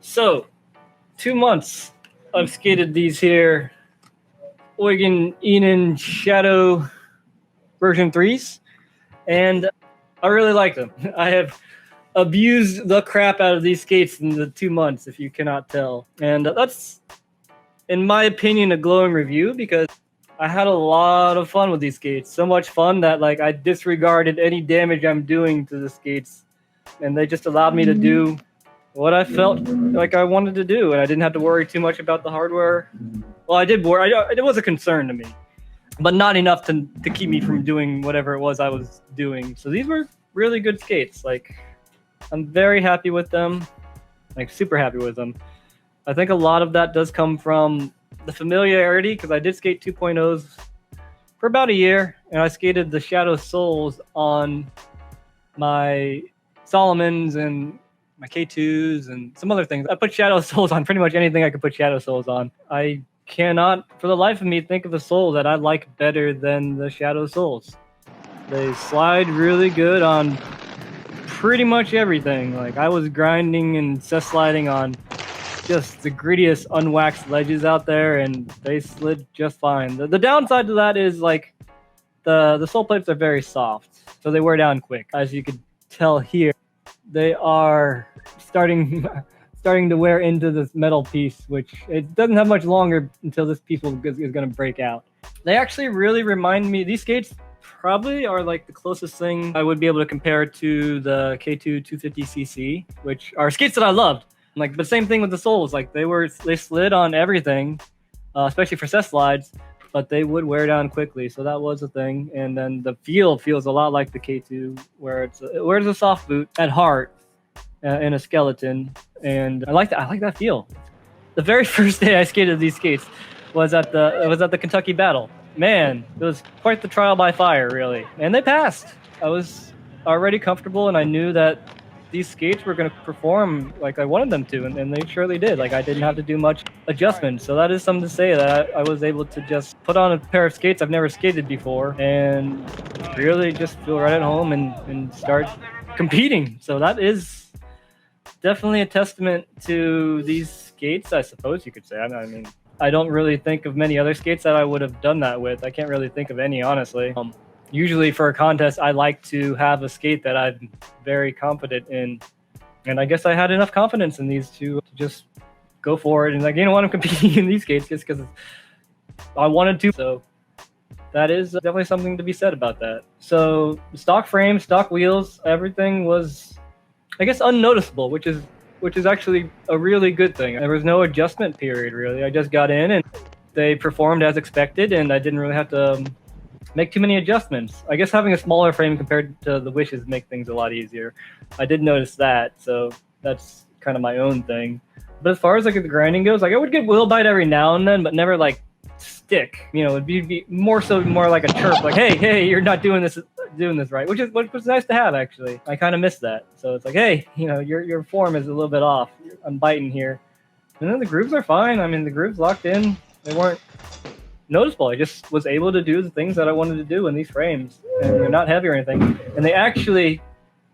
So, 2 months I've skated these here Eugen Enin Shadow version 3s, and I really like them. I have abused the crap out of these skates in the 2 months, if you cannot tell. And that's, in my opinion, a glowing review because I had a lot of fun with these skates. So much fun that I disregarded any damage I'm doing to the skates, and they just allowed me to do what I felt like I wanted to do, and I didn't have to worry too much about the hardware. Well, I did worry. It was a concern to me, but not enough to keep me from doing whatever it was I was doing. So these were really good skates. I'm very happy with them, super happy with them. I think a lot of that does come from the familiarity, because I did skate 2.0s for about a year, and I skated the Shadow Souls on my Solomons and my K2s and some other things. I put Shadow Souls on pretty much anything I could put Shadow Souls on. I cannot, for the life of me, think of a soul that I like better than the Shadow Souls. They slide really good on pretty much everything. I was grinding and cess sliding on just the grittiest unwaxed ledges out there, and they slid just fine. The downside to that is the sole plates are very soft, so they wear down quick. As you could tell here, they are starting to wear into this metal piece, which it doesn't have much longer until this piece is going to break out. They actually really remind me, these skates probably are the closest thing I would be able to compare to the K2 250cc, which are skates that I loved. But same thing with the soles. They slid on everything, especially for cess slides, but they would wear down quickly. So that was a thing. And then the feel feels a lot like the K2, where it wears a soft boot at heart in a skeleton, and I like that feel. The very first day I skated these skates was at the Kentucky Battle. Man, it was quite the trial by fire, really. And they passed. I was already comfortable, and I knew that these skates were going to perform like I wanted them to, and they surely did. I didn't have to do much adjustment. So that is something to say, that I was able to just put on a pair of skates I've never skated before and really just feel right at home and start competing. So that is definitely a testament to these skates, I suppose you could say. I mean, I don't really think of many other skates that I would have done that with. I can't really think of any, honestly. Usually for a contest, I like to have a skate that I'm very confident in. And I guess I had enough confidence in these to just go for it. And you know what, I'm competing in these skates just because I wanted to. So that is definitely something to be said about that. So stock frame, stock wheels, everything was, I guess, unnoticeable, which is actually a really good thing. There was no adjustment period, really. I just got in and they performed as expected, and I didn't really have to make too many adjustments. I guess having a smaller frame compared to the Wishes make things a lot easier. I did notice that, so that's kind of my own thing. But as far as the grinding goes, I would get wheel bite every now and then, but never stick. It'd be more like a chirp, hey, you're not doing this right, which was nice to have, actually. I kind of miss that. So it's hey, your form is a little bit off. I'm biting here. And then the grooves are fine. I mean, the grooves locked in. They weren't noticeable. I just was able to do the things that I wanted to do in these frames, and they're not heavy or anything. And they actually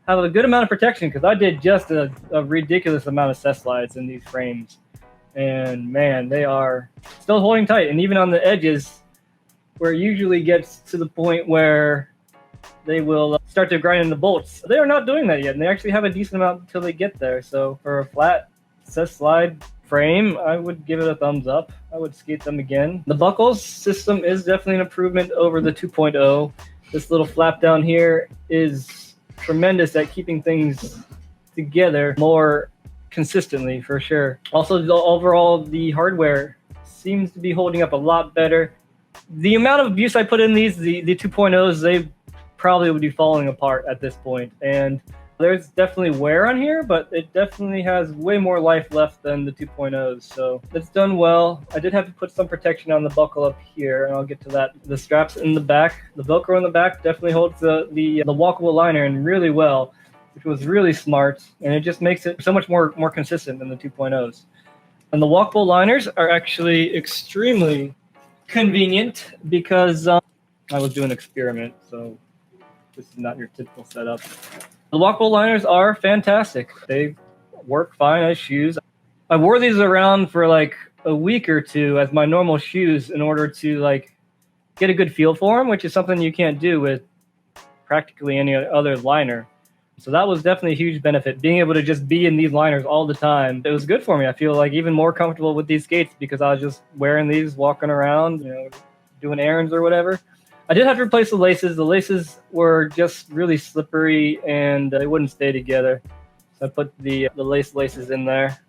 have a good amount of protection, because I did just a ridiculous amount of cess slides in these frames. And man, they are still holding tight. And even on the edges, where it usually gets to the point where they will start to grind in the bolts, they are not doing that yet. And they actually have a decent amount until they get there. So for a flat cess slide frame, I would give it a thumbs up. I would skate them again. The buckles system is definitely an improvement over the 2.0. This little flap down here is tremendous at keeping things together more consistently, for sure. Also, overall, the hardware seems to be holding up a lot better. The amount of abuse I put in these, the 2.0s, they probably would be falling apart at this point. And there's definitely wear on here, but it definitely has way more life left than the 2.0s. So it's done well. I did have to put some protection on the buckle up here, and I'll get to that. The straps in the back, the Velcro in the back definitely holds the walkable liner in really well, which was really smart, and it just makes it so much more consistent than the 2.0s. And the walkable liners are actually extremely convenient, because I was doing an experiment, so this is not your typical setup. The walkable liners are fantastic. They work fine as shoes. I wore these around for like a week or two as my normal shoes in order to like get a good feel for them, which is something you can't do with practically any other liner. So that was definitely a huge benefit, being able to just be in these liners all the time. It was good for me. I feel like even more comfortable with these skates because I was just wearing these, walking around, doing errands or whatever. I did have to replace the laces. The laces were just really slippery and they wouldn't stay together. So I put the laces in there,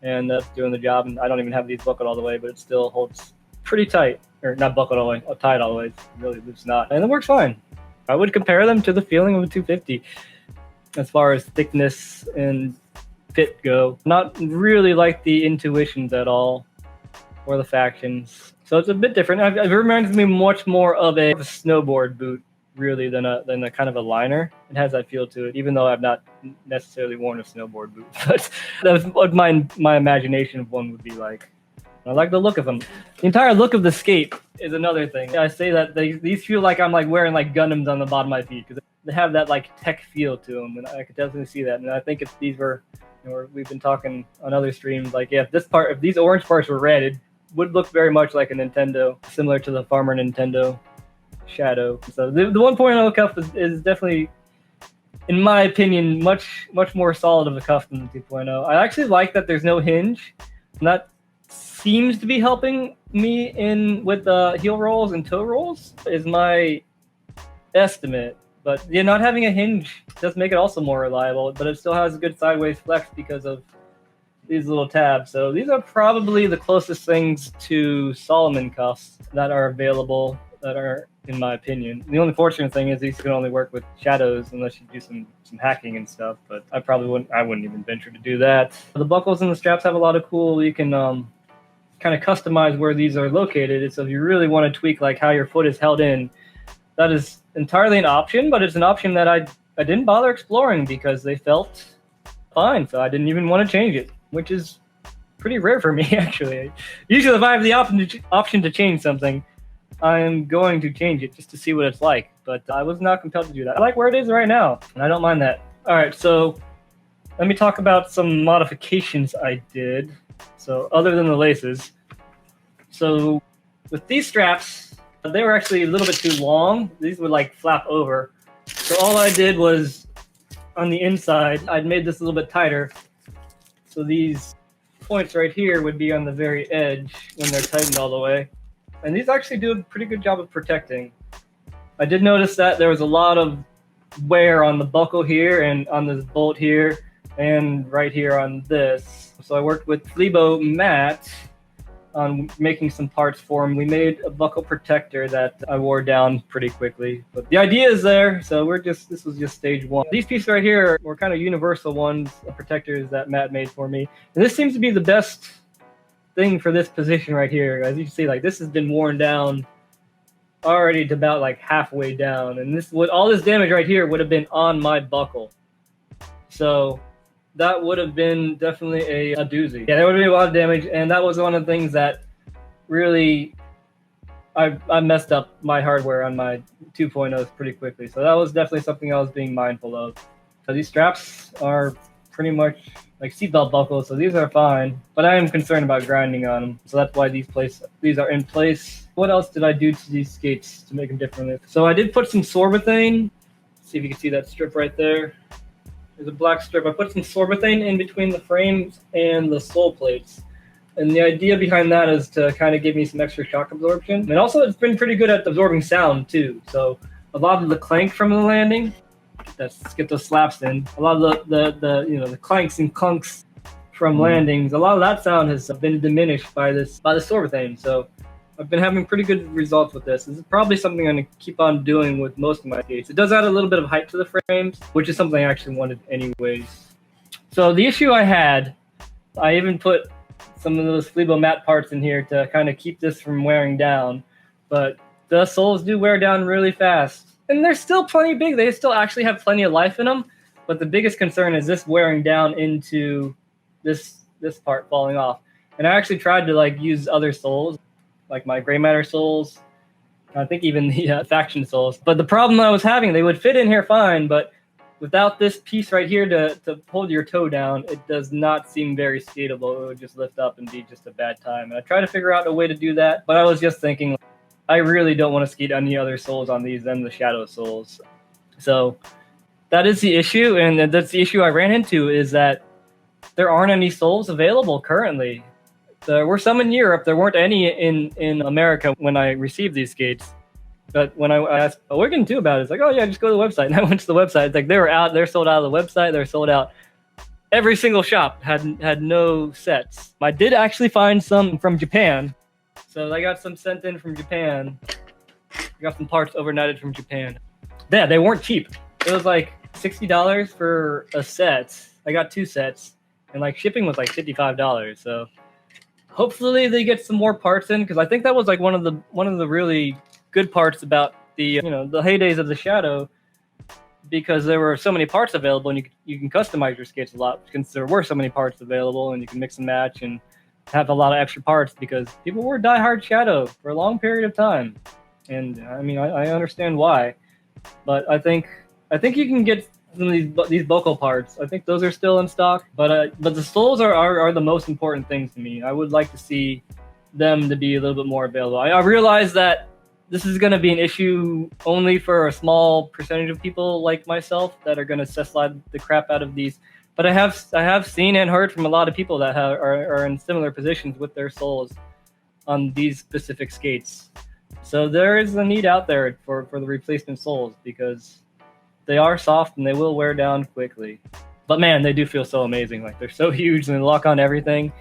and that's doing the job. And I don't even have these buckled all the way, but it still holds pretty tight. Or not buckled all the way, tied all the way. It's really loose knot. And it works fine. I would compare them to the feeling of a 250 as far as thickness and fit go. Not really like the Intuitions at all, or the Factions. So it's a bit different. It reminds me much more of a snowboard boot, really, than a kind of a liner. It has that feel to it, even though I've not necessarily worn a snowboard boot. But that's what my imagination of one would be like. I like the look of them. The entire look of the skate is another thing. I say that these feel like I'm like wearing like Gundams on the bottom of my feet because they have that like tech feel to them, and I could definitely see that. And I think if these were, we've been talking on other streams, like if these orange parts were red, it would look very much like a Nintendo, similar to the Farmer Nintendo Shadow. So the 1.0 cuff is definitely, in my opinion, much more solid of a cuff than the 2.0. I actually like that there's no hinge. That seems to be helping me with heel rolls and toe rolls, is my estimate. But not having a hinge does make it also more reliable, but it still has a good sideways flex because of these little tabs. So these are probably the closest things to Solomon cuffs that are available, that are, in my opinion. The only fortunate thing is these can only work with Shadows unless you do some hacking and stuff, but I wouldn't even venture to do that. The buckles and the straps have a lot of cool, you can kind of customize where these are located. So if you really want to tweak like how your foot is held in, that is entirely an option, but it's an option that I didn't bother exploring because they felt fine. So I didn't even want to change it, which is pretty rare for me, actually. Usually if I have the option to change something, I'm going to change it just to see what it's like. But I was not compelled to do that. I like where it is right now, and I don't mind that. All right, so let me talk about some modifications I did. So other than the laces. So with these straps, they were actually a little bit too long. These would like flap over. So all I did was on the inside, I'd made this a little bit tighter. So these points right here would be on the very edge when they're tightened all the way. And these actually do a pretty good job of protecting. I did notice that there was a lot of wear on the buckle here and on this bolt here and right here on this. So I worked with Flebo Matt on making some parts for him. We made a buckle protector that I wore down pretty quickly. But the idea is there, so this was just stage one. These pieces right here were kind of universal ones, protectors that Matt made for me. And this seems to be the best thing for this position right here. As you can see, like this has been worn down already to about like halfway down. And all this damage right here would have been on my buckle. So that would have been definitely a doozy. Yeah, there would have been a lot of damage, and that was one of the things that really I messed up my hardware on my 2.0s pretty quickly. So that was definitely something I was being mindful of. So these straps are pretty much like seatbelt buckles, so these are fine, but I am concerned about grinding on them. So that's why these are in place. What else did I do to these skates to make them differently? So I did put some sorbethane. See if you can see that strip right there. There's a black strip. I put some sorbethane in between the frames and the sole plates. And the idea behind that is to kind of give me some extra shock absorption. And also it's been pretty good at absorbing sound too. So a lot of the clank from the landing, let's get those slaps in. A lot of the clanks and clunks from landings, a lot of that sound has been diminished by the sorbethane. So I've been having pretty good results with this. This is probably something I'm going to keep on doing with most of my skates. It does add a little bit of height to the frames, which is something I actually wanted anyways. So the issue I had, I even put some of those Flebo matte parts in here to kind of keep this from wearing down, but the soles do wear down really fast. And they're still plenty big. They still actually have plenty of life in them, but the biggest concern is this wearing down into this part falling off. And I actually tried to like use other soles, like my gray matter soles, I think even the faction soles. But the problem I was having, they would fit in here fine, but without this piece right here to hold your toe down, it does not seem very skatable. It would just lift up and be just a bad time. And I tried to figure out a way to do that, but I was just thinking, I really don't want to skate any other soles on these than the Shadow soles. So that is the issue, and that's the issue I ran into, is that there aren't any soles available currently. There were some in Europe. There weren't any in America when I received these skates. But when I asked Eugen too about it, it's like, oh yeah, just go to the website. And I went to the website. It's like they're sold out of the website. They're sold out. Every single shop had no sets. I did actually find some from Japan. So I got some sent in from Japan. I got some parts overnighted from Japan. Yeah, they weren't cheap. It was like $60 for a set. I got 2 sets, and like shipping was like $55. So hopefully they get some more parts in, because I think that was like one of the really good parts about the the heydays of the Shadow, because there were so many parts available, and you can customize your skates a lot because there were so many parts available, and you can mix and match and have a lot of extra parts, because people were diehard Shadow for a long period of time. And I mean, I understand why, but I think you can get some of these buckle parts. I think those are still in stock, but the soles are the most important things to me. I would like to see them to be a little bit more available. I realize that this is going to be an issue only for a small percentage of people like myself that are going to slide the crap out of these. But I have seen and heard from a lot of people that are in similar positions with their soles on these specific skates. So there is a need out there for the replacement soles, because they are soft and they will wear down quickly. But man, they do feel so amazing. Like, they're so huge and they lock on everything.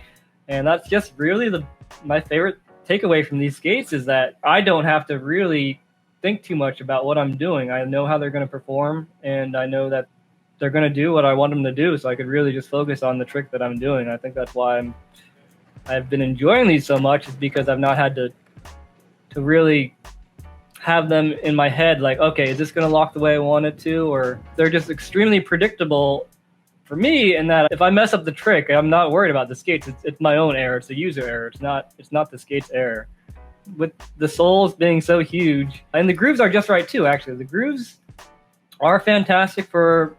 And that's just really my favorite takeaway from these skates, is that I don't have to really think too much about what I'm doing. I know how they're going to perform, and I know that they're going to do what I want them to do, so I could really just focus on the trick that I'm doing. I think that's why I've been enjoying these so much, is because I've not had to really have them in my head, like, okay, is this going to lock the way I want it to? Or they're just extremely predictable for me, in that if I mess up the trick, I'm not worried about the skates. It's my own error. It's a user error. It's not the skate's error. With the soles being so huge, and the grooves are just right too. Actually, the grooves are fantastic for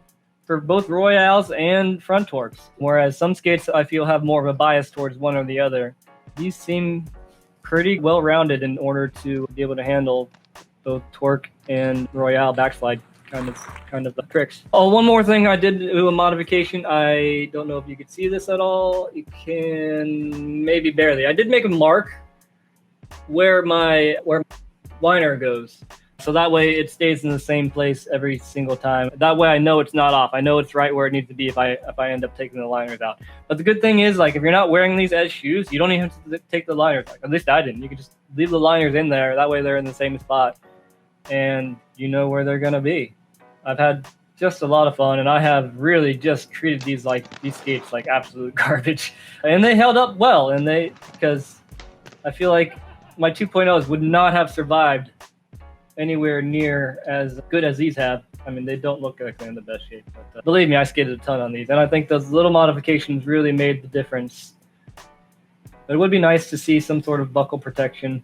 both Royales and front torques. Whereas some skates I feel have more of a bias towards one or the other. These seem pretty well rounded in order to be able to handle both torque and Royale backslide kind of tricks. Oh, one more thing, I did do a modification. I don't know if you could see this at all. You can, maybe barely. I did make a mark where my liner goes, so that way it stays in the same place every single time. That way I know it's not off. I know it's right where it needs to be if I end up taking the liners out. But the good thing is, like, if you're not wearing these as shoes, you don't even have to take the liners. Like, at least I didn't. You can just leave the liners in there. That way they're in the same spot, and you know where they're gonna be. I've had just a lot of fun, and I have really just treated these skates like absolute garbage, and they held up well. And because I feel like my 2.0s would not have survived anywhere near as good as these have. I mean, they don't look like they're in the best shape, but believe me, I skated a ton on these, and I think those little modifications really made the difference. But it would be nice to see some sort of buckle protection,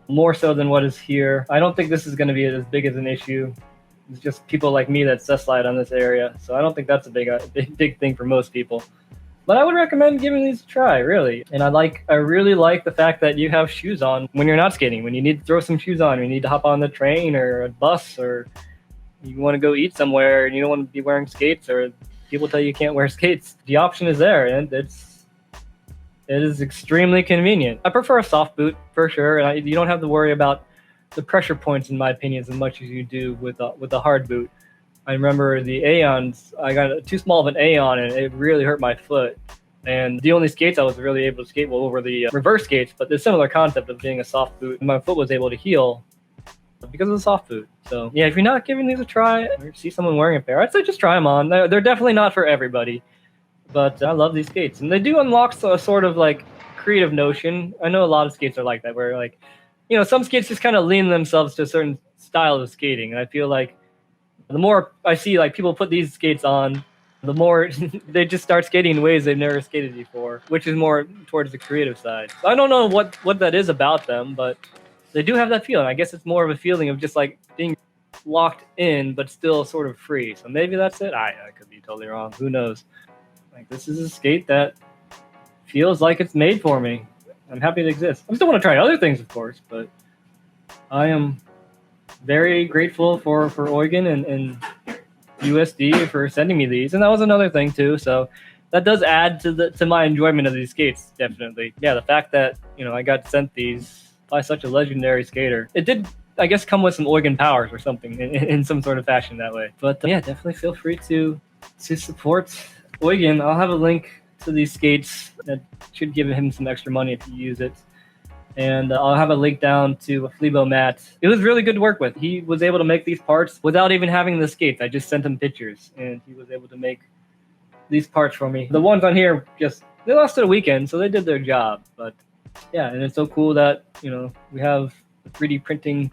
more so than what is here. I don't think this is going to be as big as an issue. It's just people like me that slide on this area, so I don't think that's a big thing for most people. But I would recommend giving these a try, really. And I really like the fact that you have shoes on when you're not skating. When you need to throw some shoes on, you need to hop on the train or a bus, or you want to go eat somewhere and you don't want to be wearing skates, or people tell you can't wear skates. The option is there, and it is extremely convenient. I prefer a soft boot for sure, and you don't have to worry about the pressure points, in my opinion, as much as you do with a hard boot. I remember the Aeons, I got too small of an Aeon, and it really hurt my foot. And the only skates I was really able to skate were the reverse skates, but the similar concept of being a soft boot. My foot was able to heal because of the soft boot. So yeah, if you're not giving these a try, or see someone wearing a pair, I'd say just try them on. They're definitely not for everybody, but I love these skates. And they do unlock a sort of like creative notion. I know a lot of skates are like that, where like, some skates just kind of lean themselves to a certain style of skating. And I feel like the more I see like people put these skates on, the more they just start skating in ways they've never skated before, which is more towards the creative side. So I don't know what that is about them, but they do have that feeling. I guess it's more of a feeling of just like being locked in, but still sort of free. So maybe that's it. I could be totally wrong. Who knows? Like, this is a skate that feels like it's made for me. I'm happy it exists. I still want to try other things, of course, but I am very grateful for Eugen and USD for sending me these. And that was another thing too. So that does add to my enjoyment of these skates, definitely. Yeah, the fact that, you know, I got sent these by such a legendary skater. It did, I guess, come with some Eugen powers or something in some sort of fashion that way. But yeah, definitely feel free to support Eugen. I'll have a link to these skates that should give him some extra money if you use it. And I'll have a link down to a Flebo mat. It was really good to work with. He was able to make these parts without even having the skates. I just sent him pictures, and he was able to make these parts for me. The ones on here, they lasted a weekend, so they did their job. But yeah, and it's so cool that, you know, we have a 3D printing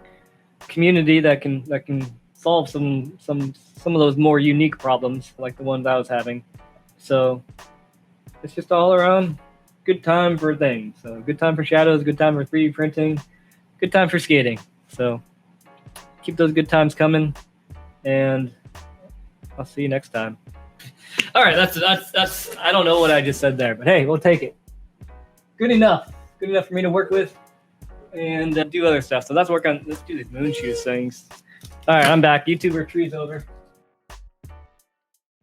community that can solve some of those more unique problems like the ones I was having. So it's just all around good time for things. So good time for shadows, good time for 3D printing, good time for skating. So keep those good times coming, and I'll see you next time. All right, that's I don't know what I just said there, but hey, we'll take it. Good enough for me to work with and do other stuff. So let's do these moon shoes things. All right, I'm back. YouTuber tree's over.